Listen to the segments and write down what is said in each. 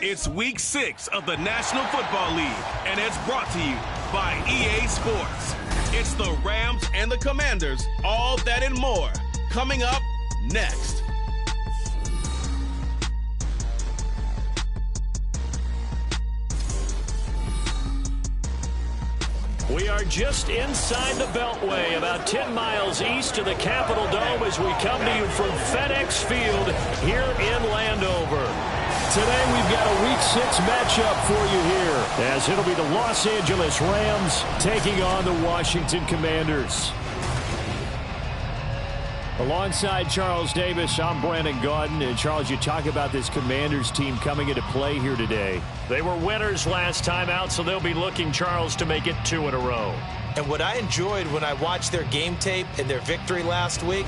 It's week 6 of the National Football League, and it's brought to you by EA Sports. It's the Rams and the Commanders, all that and more, coming up next. We are just inside the Beltway, about 10 miles east of the Capitol Dome as we come to you from FedEx Field here in Landover. Today we've got a Week 6 matchup for you here, as it'll be the Los Angeles Rams taking on the Washington Commanders. Alongside Charles Davis, I'm Brandon Gaudin. And Charles, you talk about this Commanders team coming into play here today. They were winners last time out, so they'll be looking, Charles, to make it 2 in a row. And what I enjoyed when I watched their game tape and their victory last week,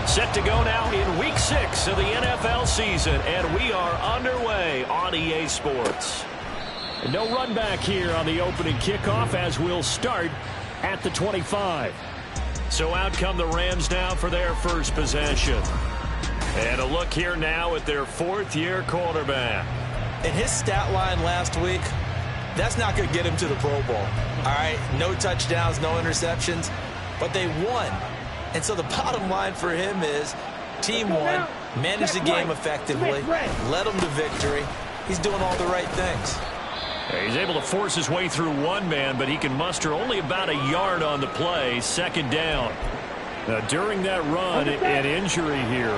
set to go now in Week 6 of the NFL season, and we are underway on EA Sports. And no run back here on the opening kickoff, as we'll start at the 25. So out come the Rams now for their first possession. And a look here now at their 4th-year quarterback. in his stat line last week, that's not going to get him to the Pro Bowl. All right, no touchdowns, no interceptions, but they won. And so the bottom line for him is team won, managed the game effectively, led them to victory. He's doing all the right things. He's able to force his way through one man, but he can muster only about a yard on the play, 2nd down. Now, during that run, an injury here.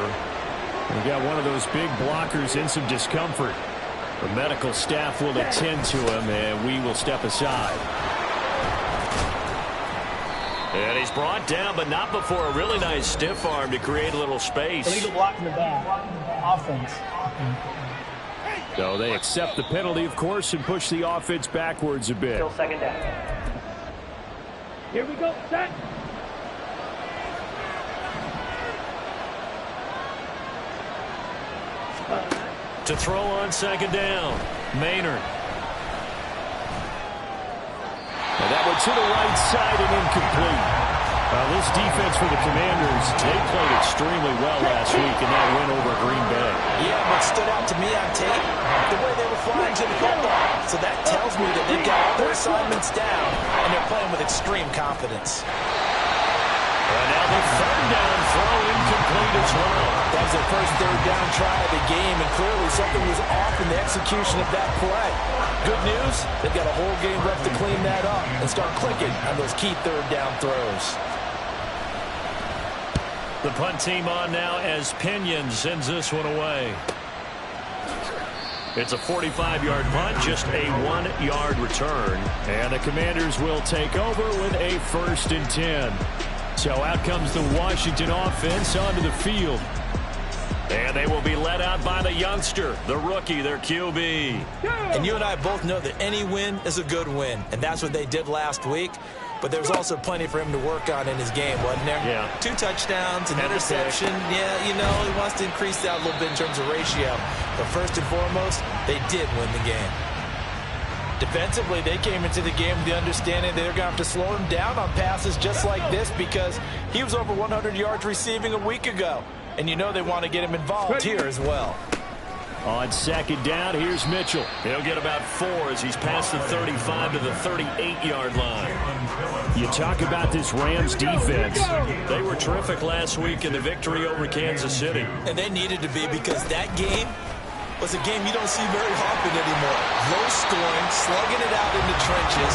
We got one of those big blockers in some discomfort. The medical staff will attend to him, and we will step aside. And he's brought down, but not before a really nice stiff arm to create a little space. Illegal block in the back. Offense. So they accept the penalty, of course, and push the offense backwards a bit. Still 2nd down. Here we go. Set. To throw on 2nd down, Maynard. And that one to the right side and incomplete. This defense for the Commanders, they played extremely well last week in that win over Green Bay. Yeah, what stood out to me on tape, the way they were flying to the football. So that tells me that they've got all their assignments down, and they're playing with extreme confidence. And now the 3rd down throw incomplete as well. That was their first 3rd down try of the game, and clearly something was off in the execution of that play. Good news, they've got a whole game left to clean that up and start clicking on those key 3rd down throws. The punt team on now as Pinion sends this one away. It's a 45-yard punt, just a 1-yard return. And the Commanders will take over with a 1st and 10. So out comes the Washington offense onto the field. And they will be led out by the youngster, the rookie, their QB. And you and I both know that any win is a good win, and that's what they did last week. But there's also plenty for him to work on in his game, wasn't there? Yeah. 2 touchdowns, an interception. Yeah, you know, he wants to increase that a little bit in terms of ratio. But first and foremost, they did win the game. Defensively, they came into the game with the understanding they're going to have to slow him down on passes just like this because he was over 100 yards receiving a week ago. And you know they want to get him involved here as well. On 2nd down, here's Mitchell. He'll get about 4 as he's past the 35 to the 38-yard line. You talk about this Rams defense. They were terrific last week in the victory over Kansas City. And they needed to be because that game was a game you don't see very often anymore. Low scoring, slugging it out in the trenches.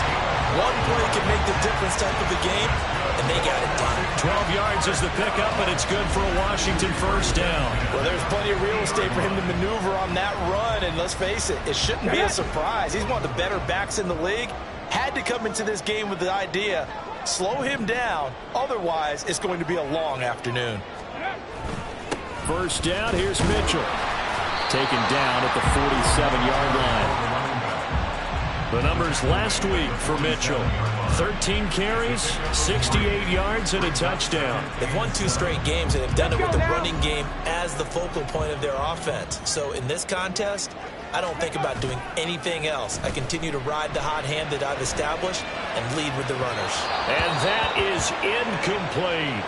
One play can make the difference type of a game, and they got it done. 12 yards is the pickup, and it's good for a Washington first down. Well, there's plenty of real estate for him to maneuver on that run, and let's face it, it shouldn't be a surprise. He's one of the better backs in the league. Had to come into this game with the idea, slow him down, otherwise it's going to be a long afternoon. First down, here's Mitchell. Taken down at the 47-yard line. The numbers last week for Mitchell. 13 carries, 68 yards, and a touchdown. They've won 2 straight games, and have done it with the running game as the focal point of their offense. So in this contest, I don't think about doing anything else. I continue to ride the hot hand that I've established and lead with the runners. And that is incomplete.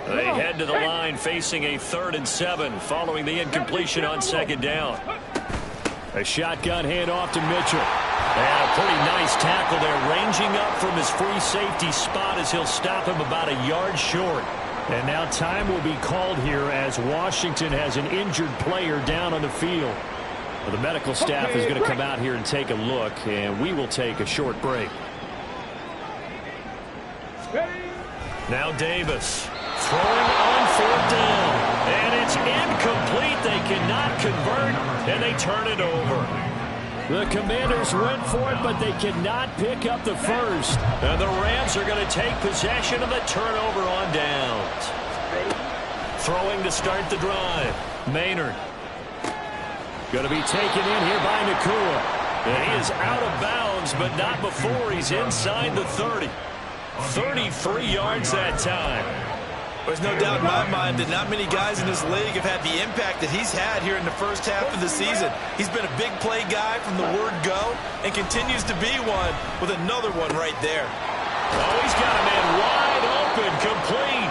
They head to the line facing a 3rd and 7 following the incompletion on 2nd down. A shotgun handoff to Mitchell. And a pretty nice tackle there, ranging up from his free safety spot as he'll stop him about a yard short. And now time will be called here as Washington has an injured player down on the field. Well, the medical staff is going to come out here and take a look, and we will take a short break. Now Davis throwing on 4th down, and it's incomplete. They cannot convert, and they turn it over. The Commanders went for it, but they cannot pick up the first. And the Rams are going to take possession of the turnover on downs. Throwing to start the drive. Maynard. Going to be taken in here by Nakua. And he is out of bounds, but not before he's inside the 30. 33 yards that time. There's no doubt in my mind that not many guys in this league have had the impact that he's had here in the first half of the season. He's been a big play guy from the word go and continues to be one with another one right there. Oh, he's got a man wide open, complete.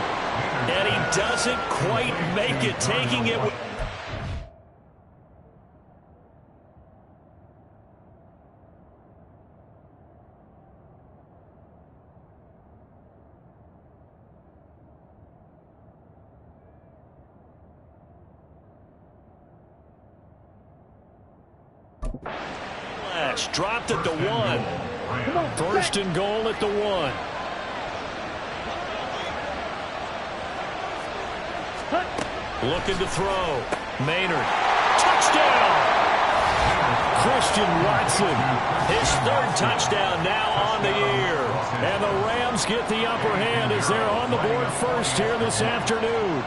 And he doesn't quite make it, taking it with... Dropped at the 1. 1st and goal at the 1. Looking to throw. Maynard. Touchdown! Christian Watson. His 3rd touchdown now on the year. And the Rams get the upper hand as they're on the board first here this afternoon.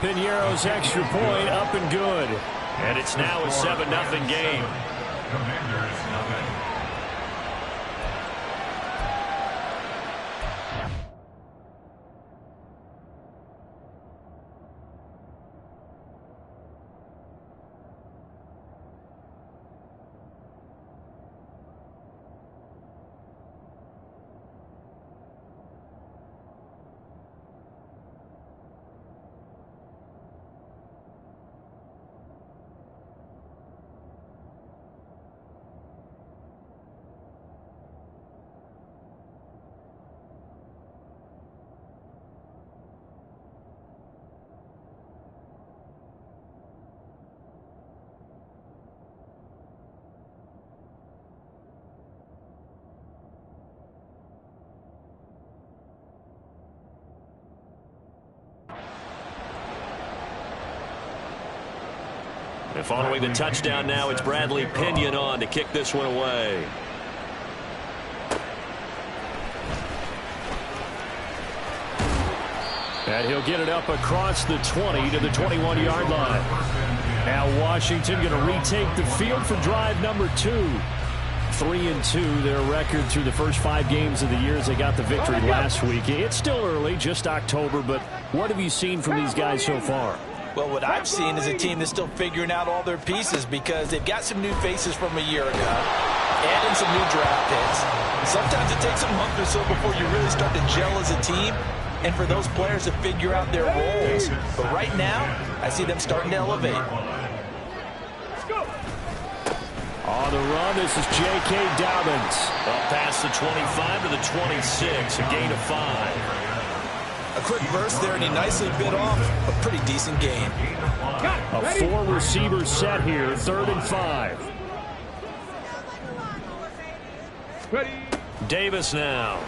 Piñeiro's extra point up and good. And it's now a 7-0 game. And following the touchdown now, it's Bradley Pinion on to kick this one away. And he'll get it up across the 20 to the 21-yard line. Now Washington going to retake the field for drive number 2. 3-2, their record through the first 5 games of the year as they got the victory last week. It's still early, just October, but what have you seen from these guys so far? Well, what I've seen is a team that's still figuring out all their pieces because they've got some new faces from a year ago and in some new draft picks. Sometimes it takes a month or so before you really start to gel as a team and for those players to figure out their roles. But right now, I see them starting to elevate. On the run, this is J.K. Dobbins. Up past the 25 to the 26, a gain of 5. A quick burst there, and he nicely bit off a pretty decent gain. A 4-receiver set here, 3rd and 5. Ready. Davis now.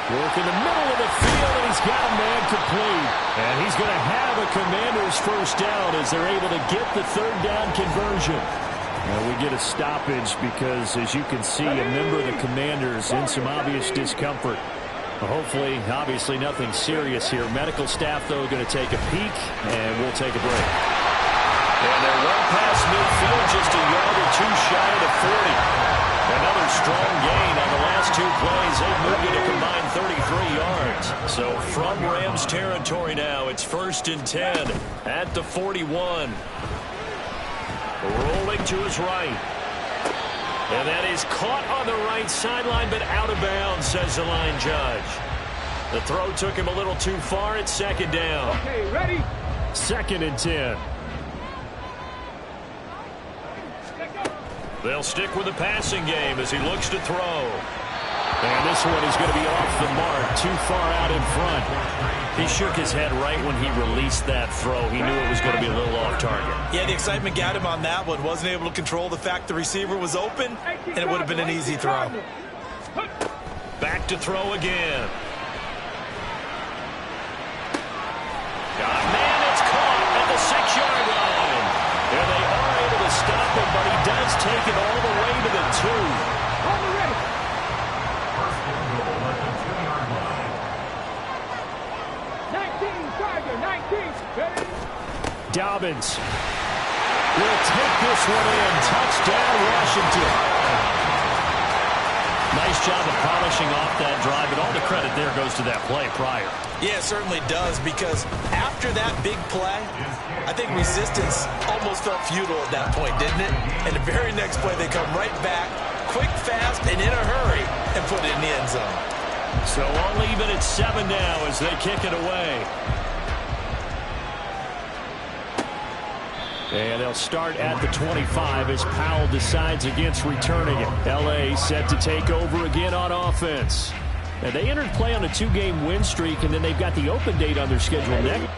Work in the middle of the field, and he's got a man complete. And he's going to have a Commanders first down as they're able to get the 3rd down conversion. Well, we get a stoppage because, as you can see, a member of the Commanders in some obvious discomfort. Hopefully, obviously, nothing serious here. Medical staff, though, going to take a peek, and we'll take a break. And they're well past midfield, just a yard or two shy of the 40. Another strong gain on the last 2 plays. They've moved it a combined 33 yards. So from Rams territory now, it's 1st and 10 at the 41. Rolling to his right. And that is caught on the right sideline, but out of bounds, says the line judge. The throw took him a little too far. It's 2nd down. Okay, ready. 2nd and 10. They'll stick with the passing game as he looks to throw. And this one is going to be off the mark, too far out in front. He shook his head right when he released that throw. He knew it was going to be a little off target. Yeah, the excitement got him on that one. Wasn't able to control the fact the receiver was open, and it would have been an easy throw. Back to throw again. Man, it's caught at the 6-yard line. And they are able to stop him, but he does take it all the way to the 2. Dobbins will take this one in. Touchdown, Washington. Nice job of polishing off that drive, but all the credit there goes to that play prior. Yeah, it certainly does, because after that big play, I think resistance almost felt futile at that point, didn't it? And the very next play, they come right back, quick, fast, and in a hurry, and put it in the end zone. So I'll leave it at 7 now as they kick it away. And they'll start at the 25 as Powell decides against returning it. L.A. set to take over again on offense. And they entered play on a 2-game win streak, and then they've got the open date on their schedule next.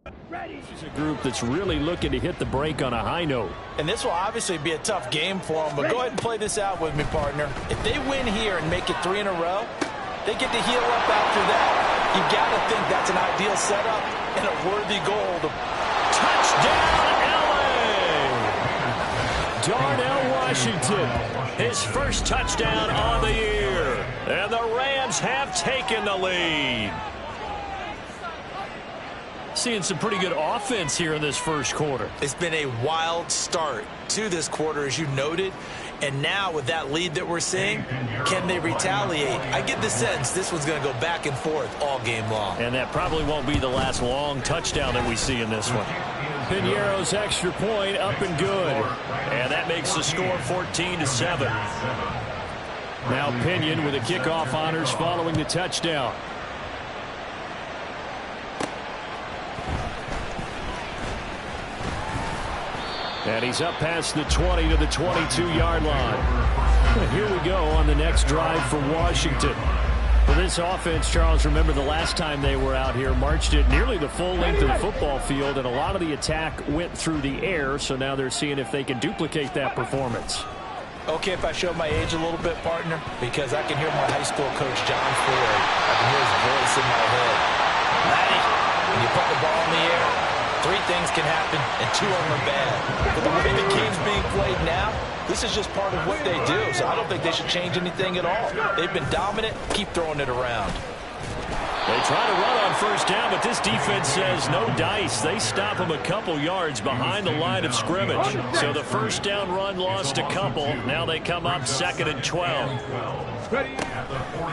This is a group that's really looking to hit the break on a high note. And this will obviously be a tough game for them, but go ahead and play this out with me, partner. If they win here and make it 3 in a row, they get to heal up after that. You got to think that's an ideal setup and a worthy goal to touchdown, LA! Darnell Washington, his first touchdown on the year. And the Rams have taken the lead. Seeing some pretty good offense here in this first quarter. It's been a wild start to this quarter, as you noted. And now with that lead that we're seeing, can they retaliate? I get the sense this one's going to go back and forth all game long. And that probably won't be the last long touchdown that we see in this one. Piñeiro's extra point up and good. And that makes the score 14-7. Now Pinion with the kickoff honors following the touchdown. And he's up past the 20 to the 22-yard line. And here we go on the next drive for Washington. For this offense, Charles, remember the last time they were out here, marched it nearly the full length of the football field, and a lot of the attack went through the air, so now they're seeing if they can duplicate that performance. Okay, if I show my age a little bit, partner, because I can hear my high school coach, John Ford. I can hear his voice in my head. Laddie, when you put the ball in the air, 3 things can happen, and 2 of them are bad. But the way the game's being played now, this is just part of what they do, so I don't think they should change anything at all. They've been dominant. Keep throwing it around. They try to run on first down, but this defense says no dice. They stop them a couple yards behind the line of scrimmage. So the first down run lost a couple. Now they come up 2nd and 12.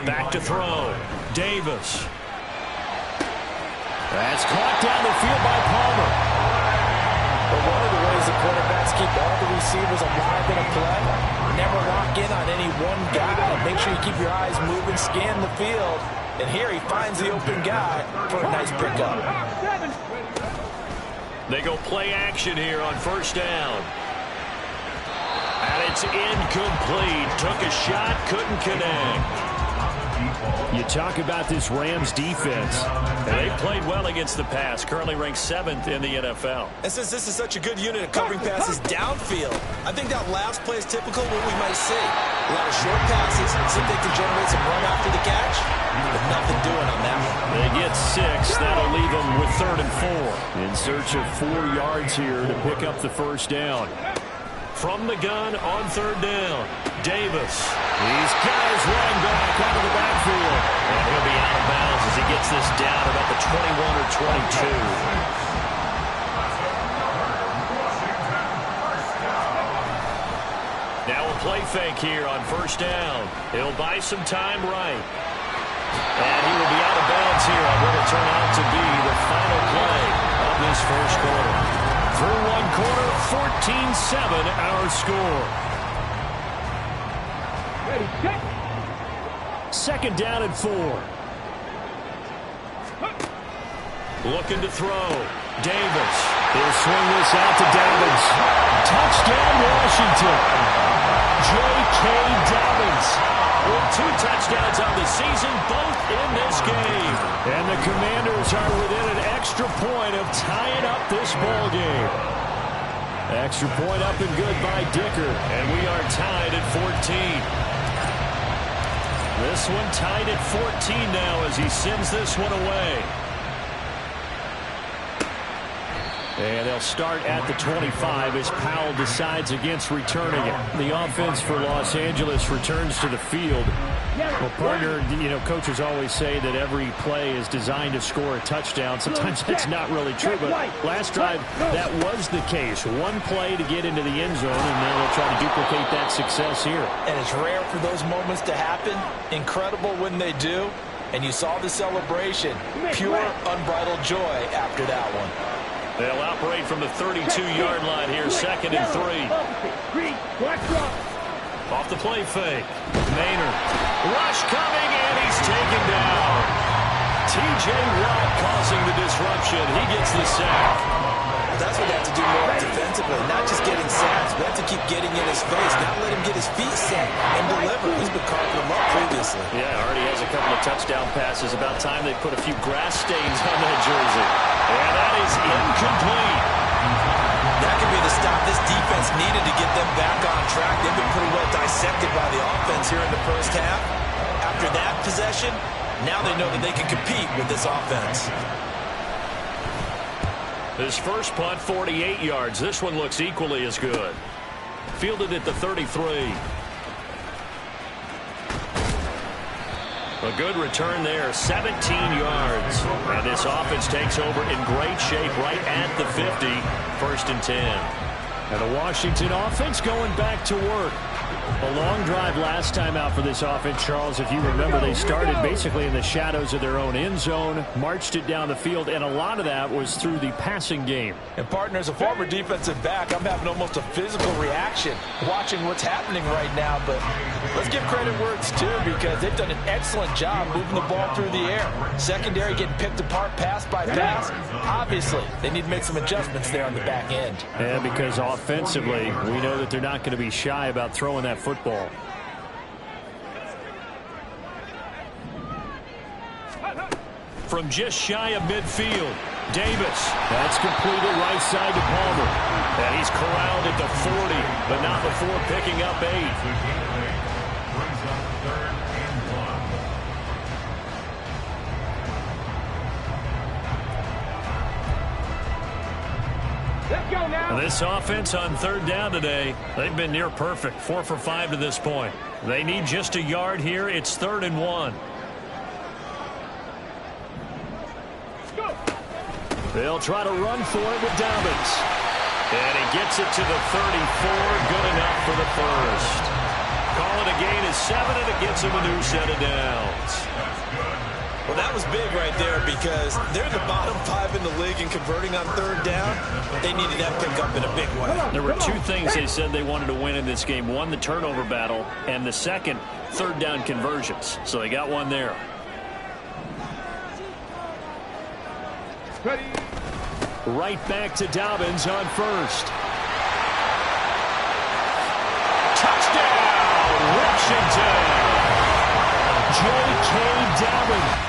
Back to throw. Davis. That's caught down the field by Palmer. But one of the ways the quarterbacks keep all the receivers alive in a play, never lock in on any one guy. Make sure you keep your eyes moving, scan the field. And here he finds the open guy for a nice pickup. They go play action here on first down. And it's incomplete. Took a shot, couldn't connect. You talk about this Rams defense. And they played well against the pass. Currently ranked 7th in the NFL. And since this is such a good unit of covering passes downfield, I think that last play is typical of what we might see. A lot of short passes, see if they can generate some run after the catch. But nothing doing on that one. They get 6. That'll leave them with 3rd and 4. In search of 4 yards here to pick up the first down. From the gun on 3rd down, Davis. He's got his running back out of the backfield. And he'll be out of bounds as he gets this down about the 21 or 22. Now a play fake here on first down. He'll buy some time right. And he will be out of bounds here on what will turn out to be the final play of this first quarter. Through one quarter, 14-7 our score. Ready, check. 2nd down and 4. Looking to throw. Davis. He'll swing this out to Dobbins. Touchdown, Washington. J.K. Dobbins with 2 touchdowns on the season, both in this game. And the Commanders are within an extra point of tying up this ball game. Extra point up and good by Dicker. And we are tied at 14. This one tied at 14 now as he sends this one away. And they'll start at the 25 as Powell decides against returning it. The offense for Los Angeles returns to the field. Well, partner, you know, coaches always say that every play is designed to score a touchdown. Sometimes that's not really true, but last drive, that was the case. One play to get into the end zone, and now they'll try to duplicate that success here. And it's rare for those moments to happen. Incredible when they do. And you saw the celebration. Pure, unbridled joy after that one. They'll operate from the 32-yard line here, 2nd and 3. Off the play fake. Maynard. Rush coming, and he's taken down. T.J. Watt causing the disruption. He gets the sack. That's what they have to do more defensively, not just getting sacks, but have to keep getting in his face. Now let him get his feet set and deliver. He's been carving them up previously. Yeah, already has a couple of touchdown passes. About time they put a few grass stains on that jersey. And that is incomplete. That could be the stop this defense needed to get them back on track. They've been pretty well dissected by the offense here in the first half. After that possession, now they know that they can compete with this offense. His first punt, 48 yards. This one looks equally as good. Fielded at the 33. A good return there, 17 yards. And this offense takes over in great shape right at the 50. 1st and 10. And the Washington offense going back to work. A long drive last time out for this offense, Charles. If you remember, they started basically in the shadows of their own end zone, marched it down the field, and a lot of that was through the passing game. And, partner, as a former defensive back, I'm having almost a physical reaction watching what's happening right now. But let's give credit where it's due because they've done an excellent job moving the ball through the air. Secondary getting picked apart pass by pass. Obviously, they need to make some adjustments there on the back end. And because offensively, we know that they're not going to be shy about throwing that football. From just shy of midfield, Davis. That's completed right side to Palmer. And he's corralled at the 40, but not before picking up 8. This offense on 3rd down today, they've been near perfect. 4 for 5 to this point. They need just a yard here. It's 3rd and 1. They'll try to run for it with Dobbins. And he gets it to the 34. Good enough for the first. Call it a gain of 7, and it gets him a new set of downs. Well, that was big right there because they're the bottom 5 in the league in converting on 3rd down. They needed that pickup in a big way. There were 2 things they said they wanted to win in this game. One, the turnover battle, and the second, 3rd down conversions. So they got one there. Right back to Dobbins on 1st. Touchdown, Washington! J.K. Dobbins.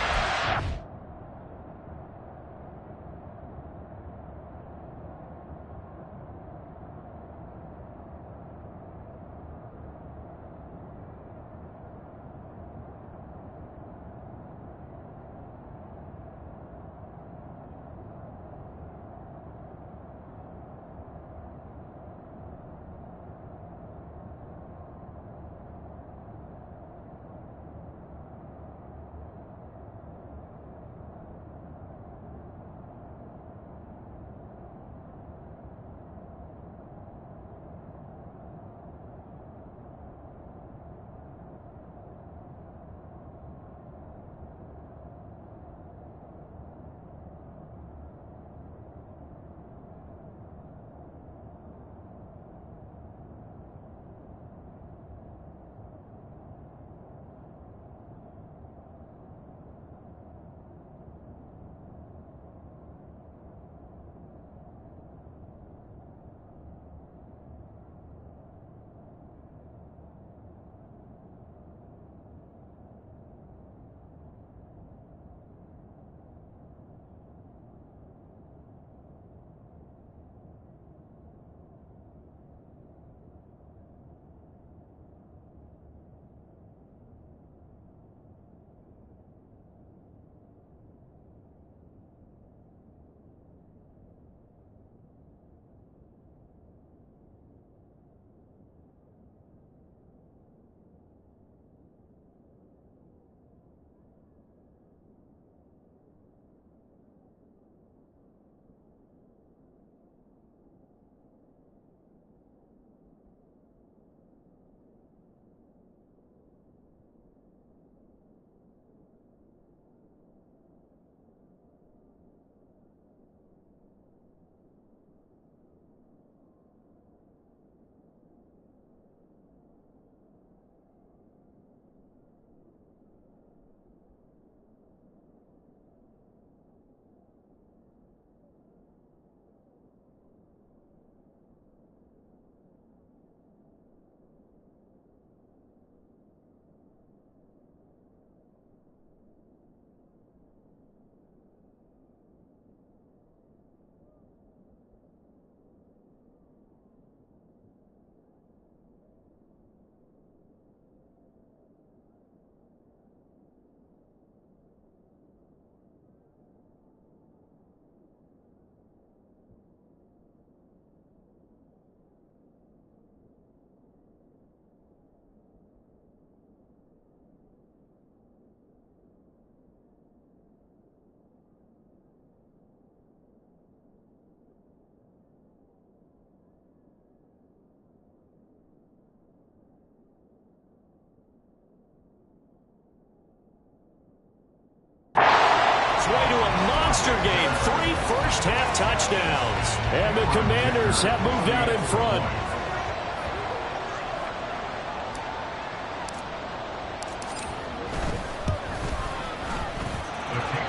its way to a monster game. 3 first-half touchdowns. And the Commanders have moved out in front.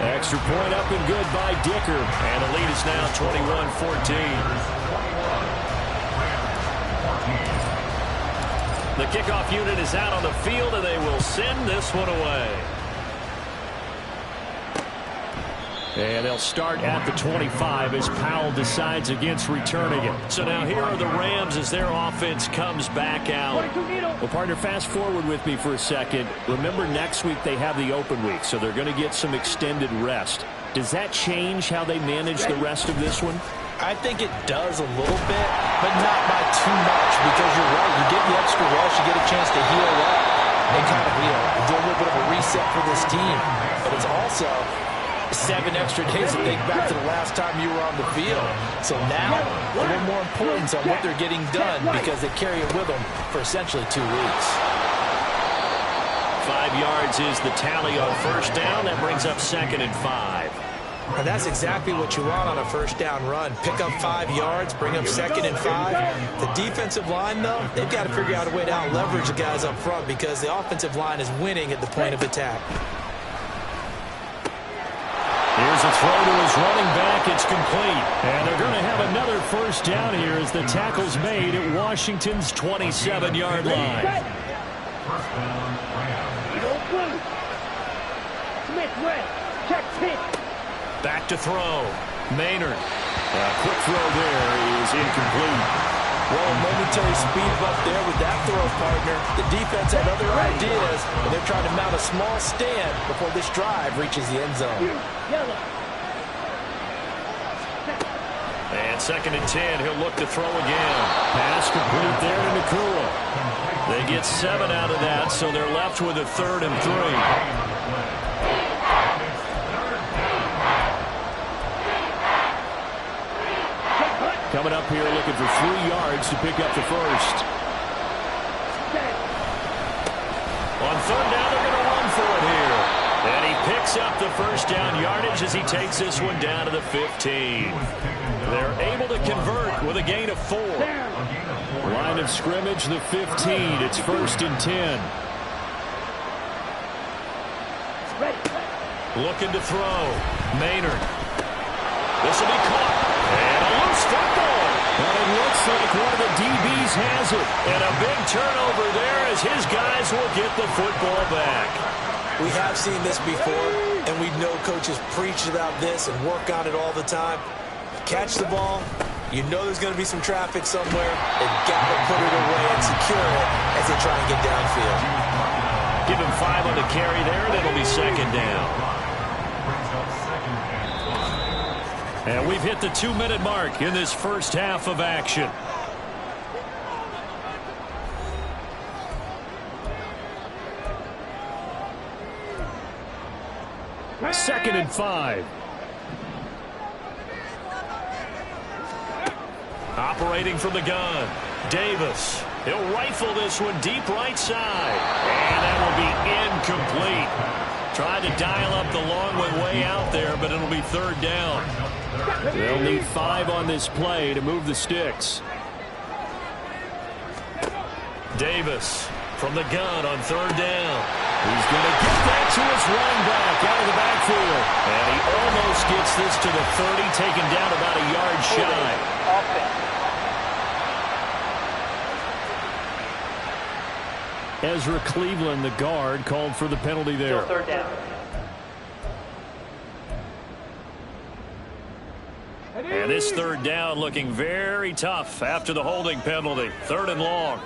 Extra point up and good by Dicker. And the lead is now 21-14. The kickoff unit is out on the field, and they will send this one away. And they'll start at the 25 as Powell decides against returning it. So now here are the Rams as their offense comes back out. Well, partner, fast forward with me for a second. Remember, next week they have the open week, so they're going to get some extended rest. Does that change how they manage the rest of this one? I think it does a little bit, but not by too much, because you're right. You get the extra rest, you get a chance to heal up and kind of, do a little bit of a reset for this team. But it's also 7 extra days to think back to the last time you were on the field. So now, a little more importance on what they're getting done, because they carry it with them for essentially 2 weeks. 5 yards is the tally on first down. That brings up 2nd and 5. And that's exactly what you want on a first down run. Pick up 5 yards, bring up 2nd and 5. The defensive line, though, they've got to figure out a way to out-leverage the guys up front, because the offensive line is winning at the point of attack. Here's a throw to his running back. It's complete. And they're going to have another first down here as the tackle's made at Washington's 27-yard line. Back to throw. Maynard. Quick throw there is incomplete. Well, a momentary speed bump there with that throw, partner. The defense had other ideas, and they're trying to mount a small stand before this drive reaches the end zone. And 2nd and 10, he'll look to throw again. Pass complete there to Nakua. They get 7 out of that, so they're left with a 3rd and 3. Coming up here looking for 3 yards to pick up the first. On 3rd down, they're going to run for it here. And he picks up the first down yardage as he takes this one down to the 15. They're able to convert with a gain of 4. Line of scrimmage, the 15. It's 1st and 10. Looking to throw. Maynard. This will be caught. And a loose football. But it looks like one of the DBs has it. And a big turnover there as his guys will get the football back. We have seen this before, and we know coaches preach about this and work on it all the time. Catch the ball. You know there's going to be some traffic somewhere. They've got to put it away and secure it as they try and get downfield. Give him 5 on the carry there, and it'll be 2nd down. And we've hit the 2-minute mark in this first half of action. Second and 5. Operating from the gun. Davis. He'll rifle this one deep right side. And that will be incomplete. Tried to dial up the long one way out there, but it'll be 3rd down. They'll need 5 on this play to move the sticks. Davis from the gun on 3rd down. He's going to get that to his running back out of the backfield. And he almost gets this to the 30, taken down about a yard shy. Ezra Cleveland, the guard, called for the penalty there. Still 3rd down. And this 3rd down looking very tough after the holding penalty. 3rd and long.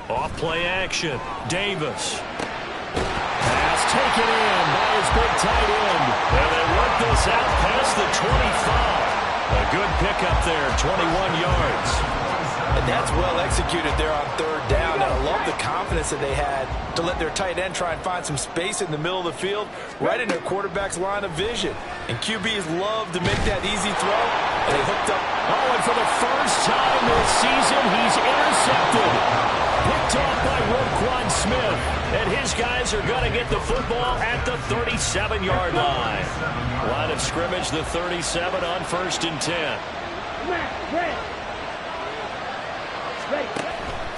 Off play action. Davis. Pass taken in by his big tight end. And they work this out past the 25. A good pickup there, 21 yards. And that's well executed there on 3rd down. And I love the confidence that they had to let their tight end try and find some space in the middle of the field, right in their quarterback's line of vision. And QBs love to make that easy throw, and they hooked up. Oh, and for the first time this season, he's intercepted. Picked picked off by Roquan Smith. And his guys are going to get the football at the 37-yard line. Line of scrimmage, the 37 on 1st and 10.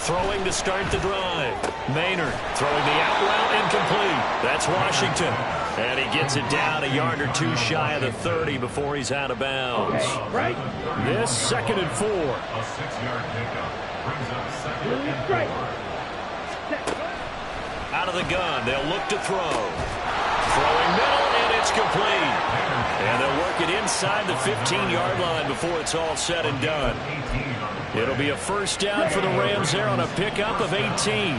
Throwing to start the drive. Maynard throwing the out route incomplete. That's Washington. And he gets it down a yard or two shy of the 30 before he's out of bounds. This 2nd and 4. A 6-yard pickup brings up 2nd and 4. Out of the gun, they'll look to throw. Throwing middle, and it's complete. And they'll work it inside the 15-yard line before it's all said and done. It'll be a 1st down for the Rams there on a pickup of 18.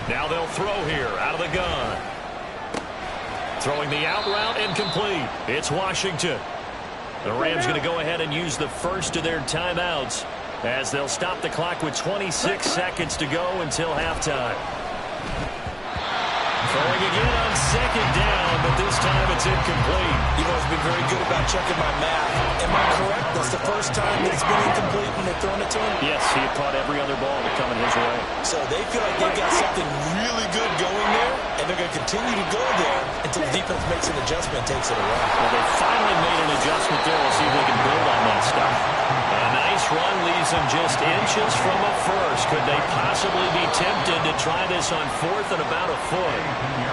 Now they'll throw here out of the gun. Throwing the out route incomplete. It's Washington. The Rams going to go ahead and use the first of their timeouts as they'll stop the clock with 26 seconds to go until halftime. Throwing again on 2nd down, but this time it's incomplete. You know, it's been very good about checking my math. Am I correct? That's the first time that it's been incomplete when they're throwing it to him? Yes, he had caught every other ball that coming his way. So they feel like they've got something really good going there, and they're going to continue to go there until the defense makes an adjustment and takes it away. Well, they finally made an adjustment there. We'll see if they can build on that stuff. A nice run leaves them just inches from a first. Could they possibly be tempted to try this on 4th and about a foot?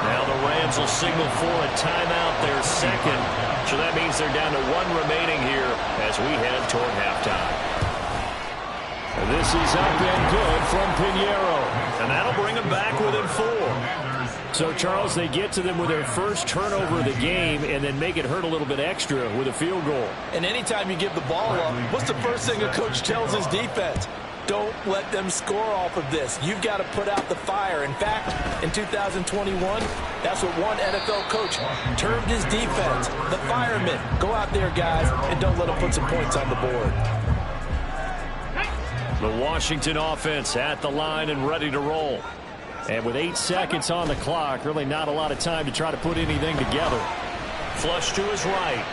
Now the Rams will signal for a timeout, their 2nd. So that means they're down to 1 remaining here as we head toward halftime. This is up and good from Pinheiro. And that'll bring them back within 4. So, Charles, they get to them with their first turnover of the game and then make it hurt a little bit extra with a field goal. And anytime you give the ball up, what's the first thing a coach tells his defense? Don't let them score off of this. You've got to put out the fire. In fact, in 2021, that's what one NFL coach termed his defense, the firemen. Go out there, guys, and don't let them put some points on the board. The Washington offense at the line and ready to roll. And with 8 seconds on the clock, really not a lot of time to try to put anything together. Flush to his right.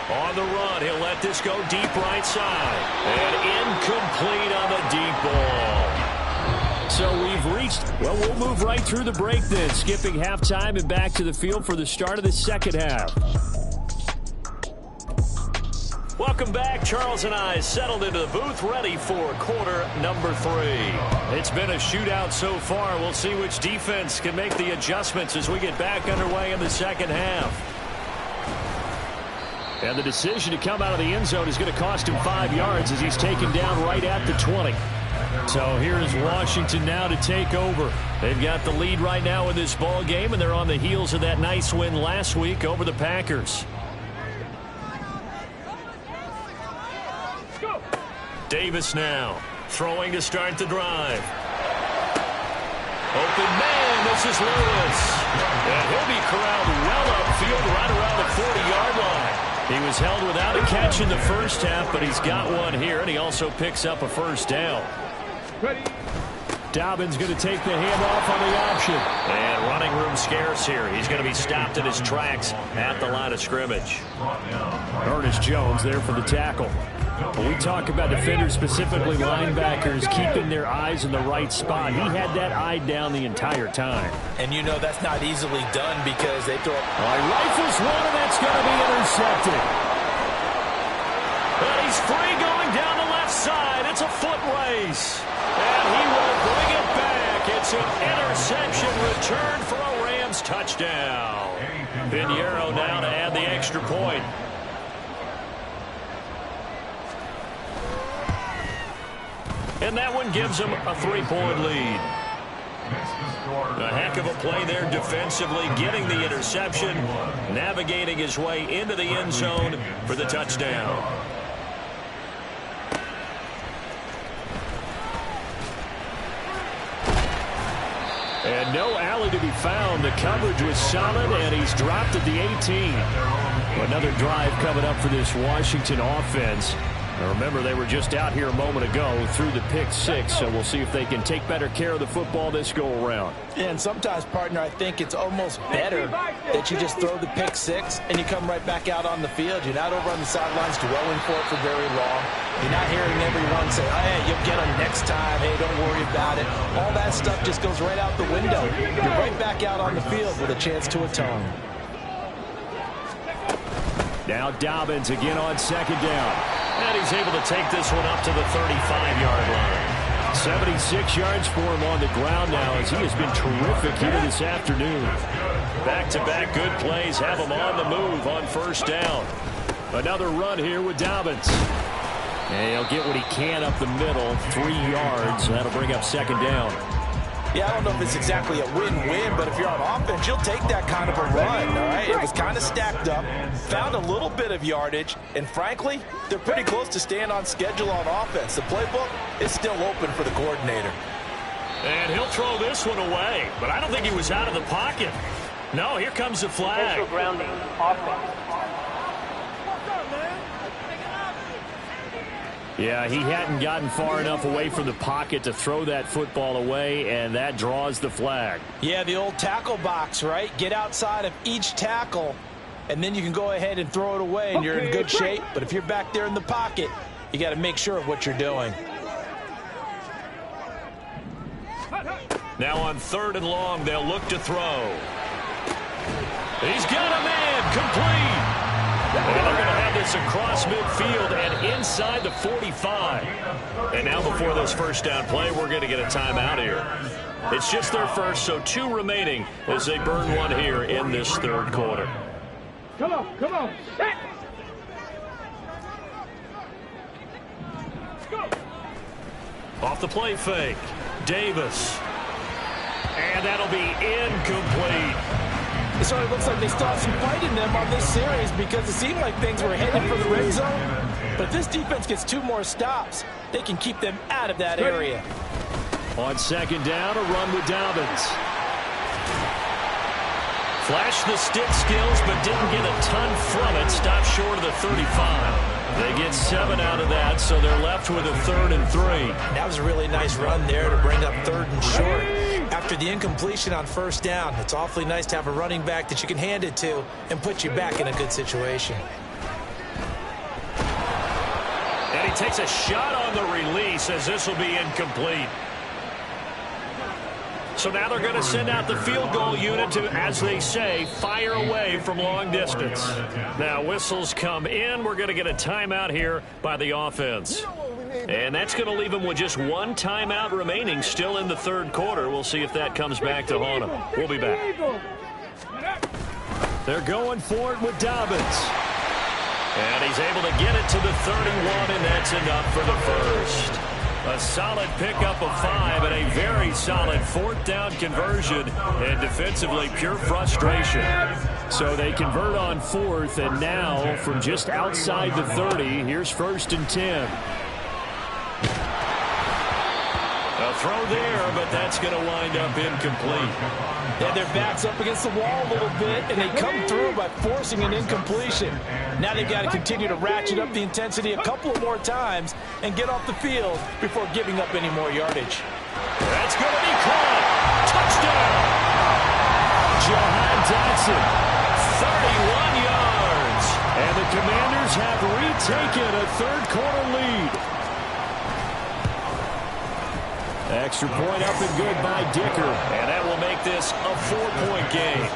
On the run, he'll let this go deep right side. And incomplete on the deep ball. So we've reached, well, we'll move right through the break then, skipping halftime and back to the field for the start of the 2nd half. Welcome back. Charles and I settled into the booth, ready for quarter number 3. It's been a shootout so far. We'll see which defense can make the adjustments as we get back underway in the 2nd half. And the decision to come out of the end zone is going to cost him 5 yards as he's taken down right at the 20. So here's Washington now to take over. They've got the lead right now in this ball game, and they're on the heels of that nice win last week over the Packers. Davis now throwing to start the drive. Open man, this is Lewis. And he'll be corralled well upfield right around the 40-yard line. He was held without a catch in the first half, but he's got one here, and he also picks up a 1st down. Dobbins going to take the handoff on the option. And running room scarce here. He's going to be stopped in his tracks at the line of scrimmage. Ernest Jones there for the tackle. When we talk about defenders, specifically linebackers, keeping their eyes in the right spot, he had that eye down the entire time. And you know that's not easily done because they throw... Rifles one, and that's going to be intercepted. And he's free going down the left side. It's a foot race. And he will bring it back. It's an interception return for a Rams touchdown. Pinheiro now to add the extra point. And that one gives them a 3-point lead. A heck of a play there defensively, getting the interception, navigating his way into the end zone for the touchdown. And no alley to be found. The coverage was solid, and he's dropped at the 18. Another drive coming up for this Washington offense. Now remember, they were just out here a moment ago through the pick six, so we'll see if they can take better care of the football this go-around. Yeah, and sometimes, partner, I think it's almost better that you just throw the pick six and you come right back out on the field. You're not over on the sidelines dwelling for it for very long. You're not hearing everyone say, oh, hey, you'll get them next time. Hey, don't worry about it. All that stuff just goes right out the window. You're right back out on the field with a chance to atone. Now Dobbins again on second down. And he's able to take this one up to the 35-yard line. 76 yards for him on the ground now as he has been terrific here this afternoon. Back-to-back good plays have him on the move on first down. Another run here with Dobbins. And he'll get what he can up the middle, 3 yards. That'll bring up second down. Yeah, I don't know if it's exactly a win-win, but if you're on offense, you'll take that kind of a run, all right? It was kind of stacked up, found a little bit of yardage, and frankly, they're pretty close to staying on schedule on offense. The playbook is still open for the coordinator. And he'll throw this one away, but I don't think he was out of the pocket. No, here comes the flag. Potential grounding, offense. Yeah, he hadn't gotten far enough away from the pocket to throw that football away, and that draws the flag. Yeah, the old tackle box, right? Get outside of each tackle, and then you can go ahead and throw it away, and you're in good shape. But if you're back there in the pocket, you got to make sure of what you're doing. Now on 3rd and long, they'll look to throw. He's got a man, complete. And they're going to have this across midfield and inside the 45. And now before this first down play, we're going to get a timeout here. It's just their first, so 2 remaining as they burn one here in this 3rd quarter. Come on, set. Go. Off the play fake, Davis. And that'll be incomplete. It certainly looks like they still have some fight in them on this series because it seemed like things were headed for the red zone. But if this defense gets 2 more stops, they can keep them out of that area. On second down, a run with Dobbins. Flashed the stick skills, but didn't get a ton from it. Stopped short of the 35. They get 7 out of that, so they're left with a 3rd and 3. That was a really nice run there to bring up 3rd and short. After the incompletion on first down, it's awfully nice to have a running back that you can hand it to and put you back in a good situation. And he takes a shot on the release as this will be incomplete. So now they're going to send out the field goal unit to, as they say, fire away from long distance. Now whistles come in. We're going to get a timeout here by the offense. And that's going to leave them with just 1 timeout remaining still in the 3rd quarter. We'll see if that comes back to haunt them. We'll be back. They're going for it with Dobbins. And he's able to get it to the 31, and that's enough for the first. A solid pickup of 5 and a very solid 4th down conversion, and defensively pure frustration. So they convert on 4th, and now from just outside the 30, here's 1st and 10. A throw there, but that's going to wind up incomplete. Yeah, their back's up against the wall a little bit, and they come through by forcing an incompletion. Now they've got to continue to ratchet up the intensity a couple of more times and get off the field before giving up any more yardage. That's going to be caught. Touchdown! Jahan Dotson, 31 yards. And the Commanders have retaken a 3rd quarter lead. Extra point up and good by Dicker. And that will make this a 4-point game.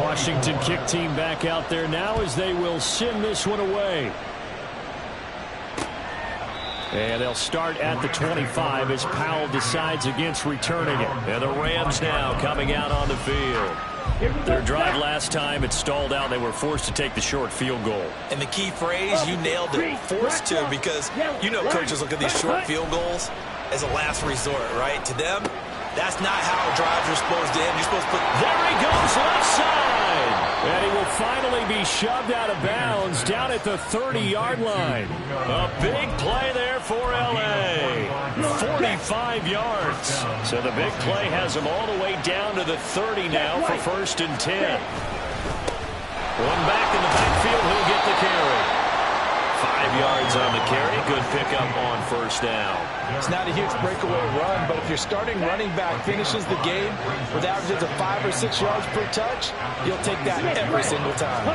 Washington kick team back out there now as they will send this one away. And they'll start at the 25 as Powell decides against returning it. And the Rams now coming out on the field. Their drive last time, it stalled out. They were forced to take the short field goal. And the key phrase, you nailed it, forced to, because you know coaches look at these short field goals as a last resort, right? To them, that's not how drives are supposed to end. You're supposed to put... There he goes, left side. And he will finally be shoved out of bounds down at the 30-yard line. A big play there for L.A. 45 yards. So the big play has him all the way down to the 30 now for 1st and 10. One back in the backfield. He'll get the carry. 5 yards on the carry. Good pickup on first down. It's not a huge breakaway run, but if your starting running back finishes the game with averages of 5 or 6 yards per touch, you'll take that every single time.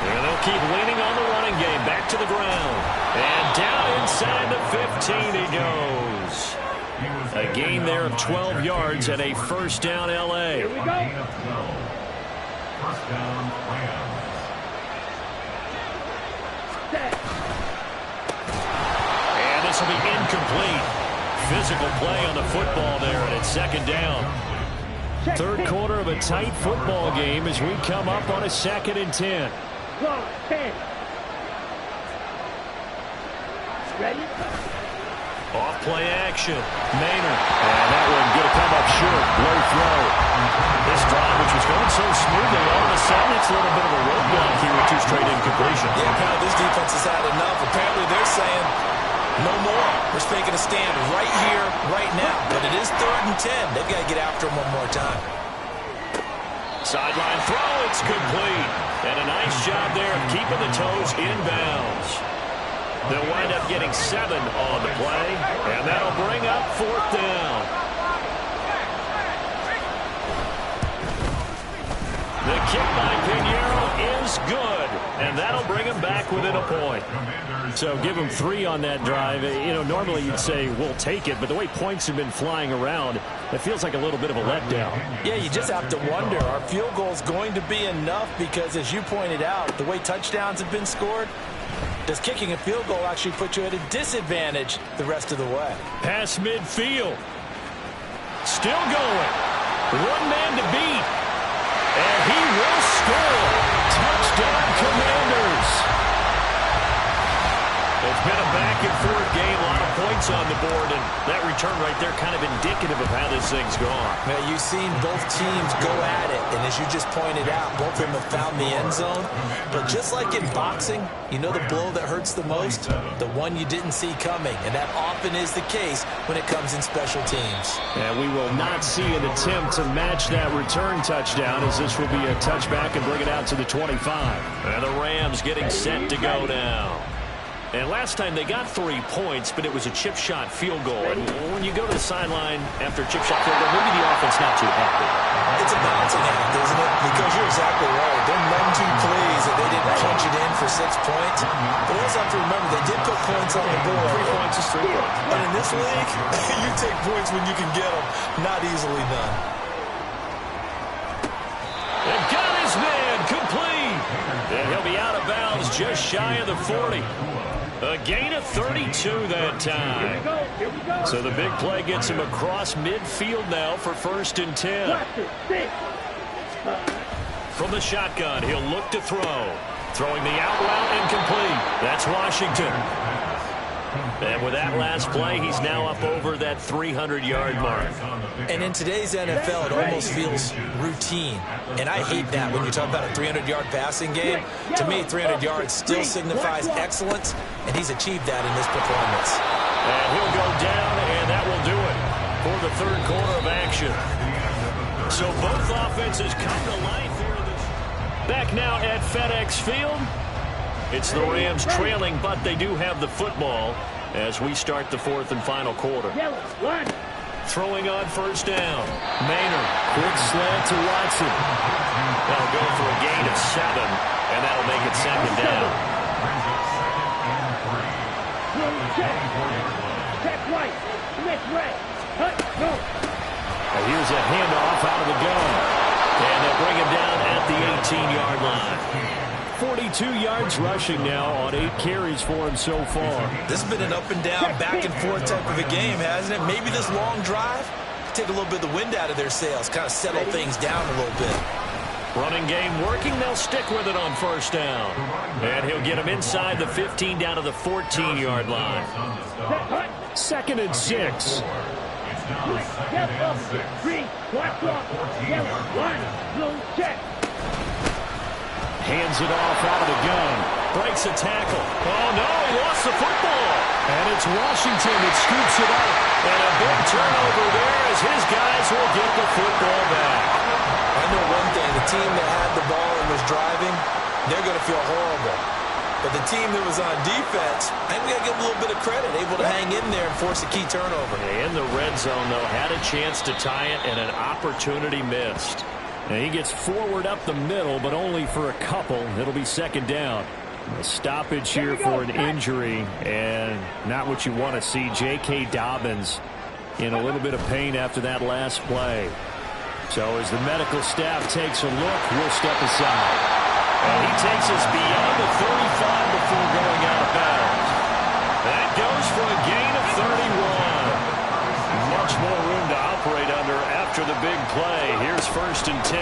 And they'll keep leaning on the running game. Back to the ground. And down inside the 15 he goes. A gain there of 12 yards and a first down L.A. Here we go. First down, Rams. And this will be incomplete. Physical play on the football there, and it's second down. Third quarter of a tight football game as we come up on a 2nd and 10. Ready? Off play action. Maynard. And that one going to come up short. Low throw. This drive, which was going so smoothly, all of a sudden it's a little bit of a roadblock here with 2 straight incompletions. Yeah, apparently this defense has had enough. Apparently they're saying no more. We're making a stand right here, right now. But it is 3rd and 10. They've got to get after him one more time. Sideline throw. It's complete. And a nice job there of keeping the toes inbounds. They'll wind up getting 7 on the play, and that'll bring up 4th down. The kick by Pinheiro is good, and that'll bring him back within a point. So give him 3 on that drive. You know, normally you'd say we'll take it, but the way points have been flying around, it feels like a little bit of a letdown. Yeah, you just have to wonder, are field goals going to be enough? Because as you pointed out, the way touchdowns have been scored, does kicking a field goal actually put you at a disadvantage the rest of the way? Pass midfield. Still going. One man to beat. And he will score. Touchdown, Commanders. It's been a back-and-forth game, a lot of points on the board, and that return right there kind of indicative of how this thing's gone. Now, you've seen both teams go at it, and as you just pointed out, both of them have found the end zone. But just like in boxing, you know the blow that hurts the most? The one you didn't see coming, and that often is the case when it comes in special teams. And we will not see an attempt to match that return touchdown, as this will be a touchback and bring it out to the 25. And the Rams getting set to go now. And last time they got 3 points, but it was a chip shot field goal. And when you go to the sideline after a chip shot field goal, maybe the offense not too happy. It's a balancing act, isn't it? Because you're exactly right. They're none too pleased that they didn't punch it in for 6 points. But we also have to remember they did put points on the board. 3 points is 3 points. And in this league, you take points when you can get them. Not easily done. They've got his man complete. And he'll be out of bounds just shy of the 40. A gain of 32 that time. Here we go. So the big play gets him across midfield now for 1st and 10. From the shotgun, he'll look to throw. Throwing the out route incomplete. That's Washington. And with that last play, he's now up over that 300-yard mark. And in today's NFL, it almost feels routine. And I hate that when you talk about a 300-yard passing game. To me, 300 yards still signifies excellence, and he's achieved that in this performance. And he'll go down, and that will do it for the 3rd quarter of action. So both offenses come to life here. Back now at FedEx Field. It's the Rams trailing, but they do have the football as we start the 4th and final quarter. Throwing on 1st down. Maynard, quick slant to Watson. That'll go for a gain of 7, and that'll make it 2nd down. Check right. Switch right. And here's a handoff out of the gun. And they'll bring him down at the 18-yard line. 42 yards rushing now on 8 carries for him so far. This has been an up and down, back and forth type of a game, hasn't it? Maybe this long drive take a little bit of the wind out of their sails, kind of settle things down a little bit. Running game working. They'll stick with it on 1st down. And he'll get him inside the 15 down to the 14-yard line. 2nd and 6. Hands it off out of the gun. Breaks a tackle. Oh, no, he lost the football. And it's Washington that scoops it up. And a big turnover there as his guys will get the football back. I know one thing. The team that had the ball and was driving, they're going to feel horrible. But the team that was on defense, I think we got to give them a little bit of credit, able to hang in there and force a key turnover. In the red zone, though, had a chance to tie it and an opportunity missed. And he gets forward up the middle, but only for a couple. It'll be second down. A stoppage here for an injury, and not what you want to see. J.K. Dobbins in a little bit of pain after that last play. So as the medical staff takes a look, we'll step aside. And he takes us beyond the 35 before going out of bounds. That goes for a gain of 31. Much more room to operate under after the big play. Here's 1st and 10.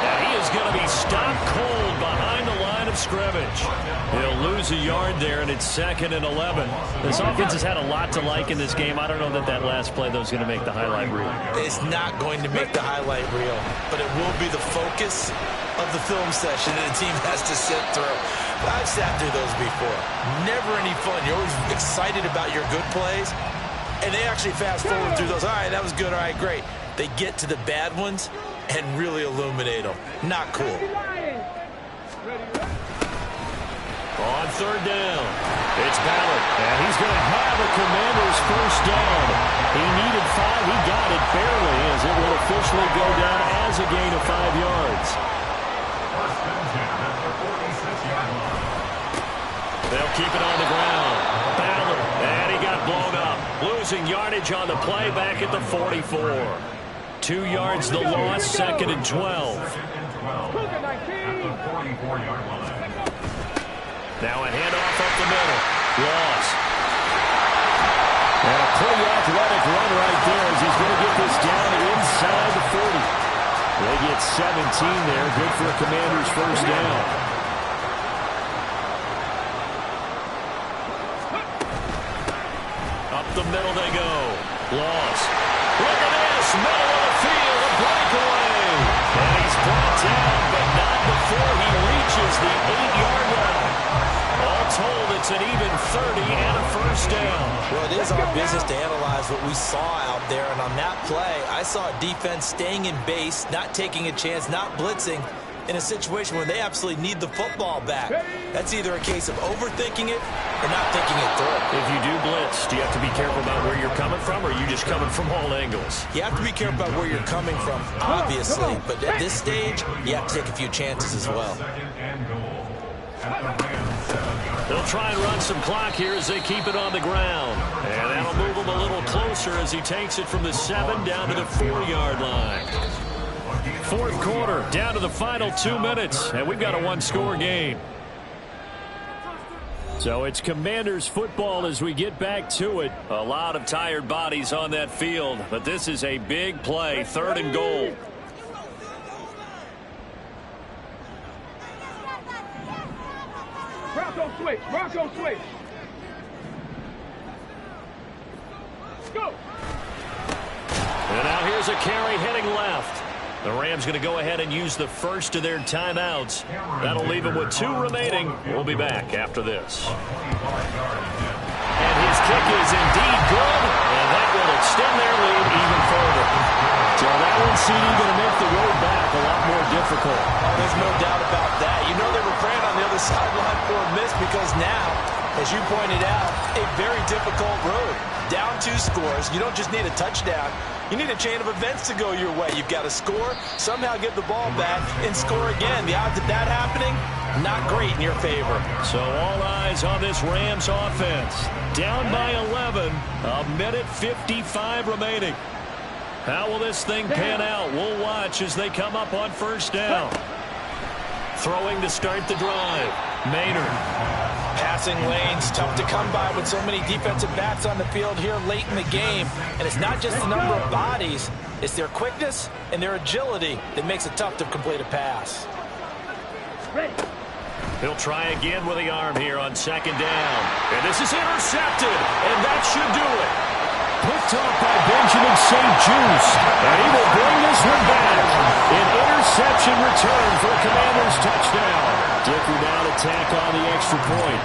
And he is going to be stopped cold behind the line of scrimmage. He'll lose a yard there, and it's 2nd and 11. This offense has had a lot to like in this game. I don't know that last play, though, is going to make the highlight reel. It's not going to make the highlight reel, but it will be the focus of the film session that the team has to sit through. I've sat through those before. Never any fun. You're always excited about your good plays, and they actually fast forward through those. All right, that was good. All right, great. They get to the bad ones and really illuminate them. Not cool. On 3rd down, it's Ballard, and he's going to have a Commanders 1st down. He needed 5. He got it barely, as it will officially go down as a gain of 5 yards. They'll keep it on the ground. Ballard, and he got blown up. Losing yardage on the play back at the 44. 2 yards the loss, 2nd and 12. Now a handoff up the middle. Loss. And a pretty athletic run right there as he's going to get this down inside the 40. They get 17 there. Good for a Commanders 1st down. Up the middle they go. Loss. Look at this. Middle of the field. A breakaway. And he's brought down, but not before he reaches the 8-yard line. All told, it's an even 30 and a 1st down. Well, it is our business to analyze what we saw out there. And on that play, I saw a defense staying in base, not taking a chance, not blitzing, in a situation where they absolutely need the football back. That's either a case of overthinking it or not thinking it through. If you do blitz, do you have to be careful about where you're coming from, or are you just coming from all angles? You have to be careful about where you're coming from, obviously. But at this stage, you have to take a few chances as well. They'll try and run some clock here as they keep it on the ground. And that'll move him a little closer as he takes it from the 7 down to the 4-yard line. 4th quarter, down to the final 2 minutes, and we've got a 1-score game. So it's Commanders football as we get back to it. A lot of tired bodies on that field, but this is a big play, 3rd and goal. Bronco switch. Bronco switch. Go. And now here's a carry heading left. The Rams going to go ahead and use the first of their timeouts. That'll leave them with 2 remaining. We'll be back after this. And his kick is indeed good, and that will extend their lead even further. So that one, CD, going to make the road back a lot more difficult. Oh, there's no doubt about that. You know they were praying on the other sideline for a miss because now, as you pointed out, a very difficult road. Down 2 scores. You don't just need a touchdown. You need a chain of events to go your way. You've got to score, somehow get the ball back, and score again. The odds of that happening, not great in your favor. So all eyes on this Rams offense. Down by 11, a minute 55 remaining. How will this thing pan out? We'll watch as they come up on 1st down. Throwing to start the drive. Maynard. Passing lanes, tough to come by with so many defensive backs on the field here late in the game. And it's not just the number of bodies, it's their quickness and their agility that makes it tough to complete a pass. He'll try again with the arm here on 2nd down. And this is intercepted, and that should do it. Picked off by Benjamin St. Juste, and he will bring this one back. An interception return for a Commanders touchdown. Dicker now to tack on the extra point.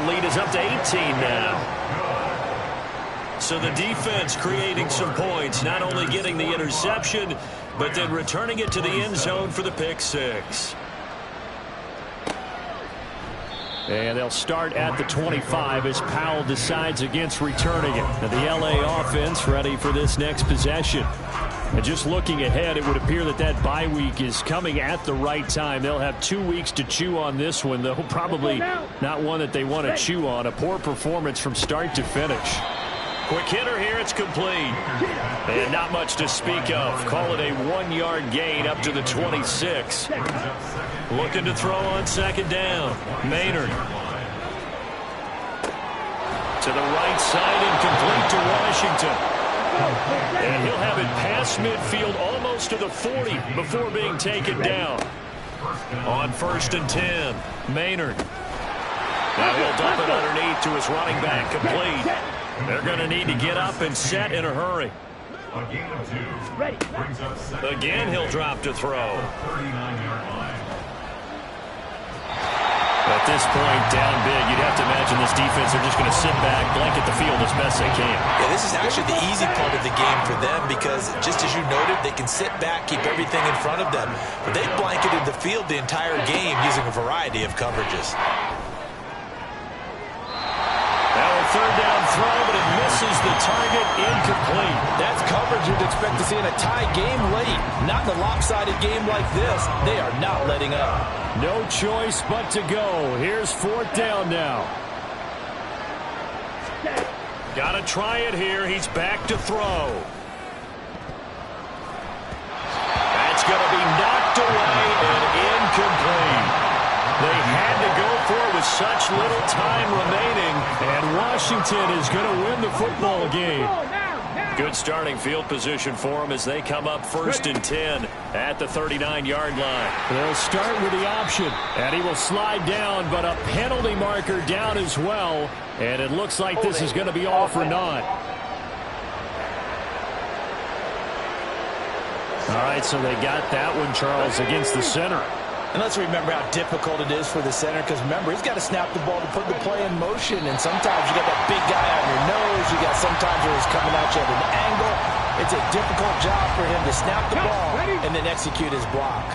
the lead is up to 18 now. So the defense creating some points, not only getting the interception, but then returning it to the end zone for the pick six. And they'll start at the 25 as Powell decides against returning it. Now the LA offense ready for this next possession. And just looking ahead, it would appear that that bye week is coming at the right time. They'll have 2 weeks to chew on this one, though probably not one that they want to chew on. A poor performance from start to finish. Quick hitter here, it's complete. And not much to speak of. Call it a 1-yard gain up to the 26. Looking to throw on second down. Maynard. To the right side and complete to Washington. And he'll have it past midfield almost to the 40 before being taken down. On 1st and 10. Maynard. Now he'll dump it underneath to his running back. Complete. They're going to need to get up and set in a hurry. Again, he'll drop to throw. At this point, down big, you'd have to imagine this defense are just going to sit back, blanket the field as best they can. Yeah, this is actually the easy part of the game for them because, just as you noted, they can sit back, keep everything in front of them. But they've blanketed the field the entire game using a variety of coverages. Third down throw, but it misses the target. Incomplete. That's coverage you'd expect to see in a tie game late. Not in a lopsided game like this. They are not letting up. No choice but to go. Here's 4th down now. Got to try it here. He's back to throw. That's going to be knocked away and incomplete. They had to go for it with such little time remaining, and Washington is going to win the football game. Good starting field position for them as they come up 1st and 10 at the 39-yard line. They'll start with the option, and he will slide down, but a penalty marker down as well, and it looks like this is going to be all for naught. All right, so they got that one, Charles, against the center. And let's remember how difficult it is for the center because, remember, he's got to snap the ball to put the play in motion. And sometimes you got that big guy on your nose. You got sometimes where he's coming at you at an angle. It's a difficult job for him to snap the ball and then execute his block.